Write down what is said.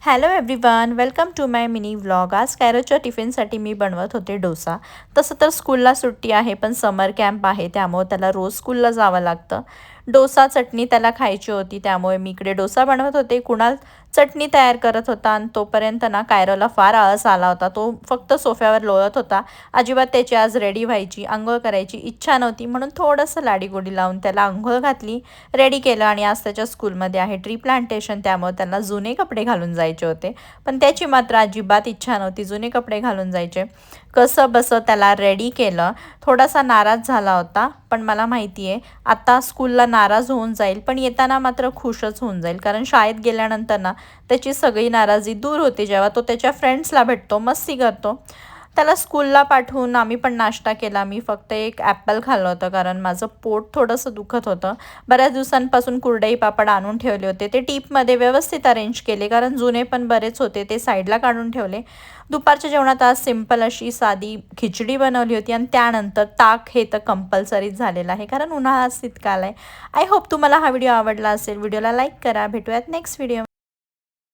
Hello everyone, welcome to my mini vlog. आज कॅरोच्या टिफिनसाठी मी बनवत होते डोसा. तसं तर स्कूलला सुट्टी आहे, पण समर कॅम्प आहे त्यामुळे त्याला रोज स्कूलला जावं लागतं. डोसा चटणी त्याला खायची होती, त्यामुळे मी इकडे डोसा बनवत होते. कुणाल चटणी तयार करत होता आणि तोपर्यंत ना कायरोला फार आळस आला होता. तो फक्त सोफ्यावर लोळत होता. अजिबात त्याची आज रेडी व्हायची, अंघोळ करायची इच्छा नव्हती, म्हणून थोडंसं लाडीगोडी लावून त्याला अंघोळ घातली, रेडी केलं. आणि आज त्याच्या स्कूलमध्ये आहे ट्री प्लांटेशन, त्यामुळे त्यांना जुने कपडे घालून जायचे होते. पण त्याची मात्र अजिबात इच्छा नव्हती जुने कपडे घालून जायचे. कसं बसं त्याला रेडी केलं. थोडासा नाराज झाला होता, पण मला माहिती आहे आता स्कूलला नाराज होऊन जाईल, पण येताना मात्र खुशच होऊन जाईल. कारण शाळेत गेल्यानंतर ना त्याची सगळी नाराजी दूर होते जेव्हा तो त्याच्या फ्रेंड्सला भेटतो, मस्ती करतो. त्याला स्कूलला पाठवून आम्ही पण नाश्ता केला. मी फक्त एक ॲपल खाल्लं होतं, कारण माझं पोट थोडंसं दुखत होतं. बऱ्याच दिवसांपासून कुरडई पापड आणून ठेवले होते, ते टीपमध्ये व्यवस्थित अरेंज केले, कारण जुने पण बरेच होते, ते साईडला काढून ठेवले. दुपारच्या जेवणात आज सिंपल अशी साधी खिचडी बनवली होती, आणि त्यानंतर ताक हे तर कंपल्सरीच झालेलं आहे, कारण उन्हाळा तितका आला आहे. आय होप तुम्हाला हा व्हिडिओ आवडला असेल. व्हिडिओला लाईक करा. भेटूयात नेक्स्ट व्हिडिओ.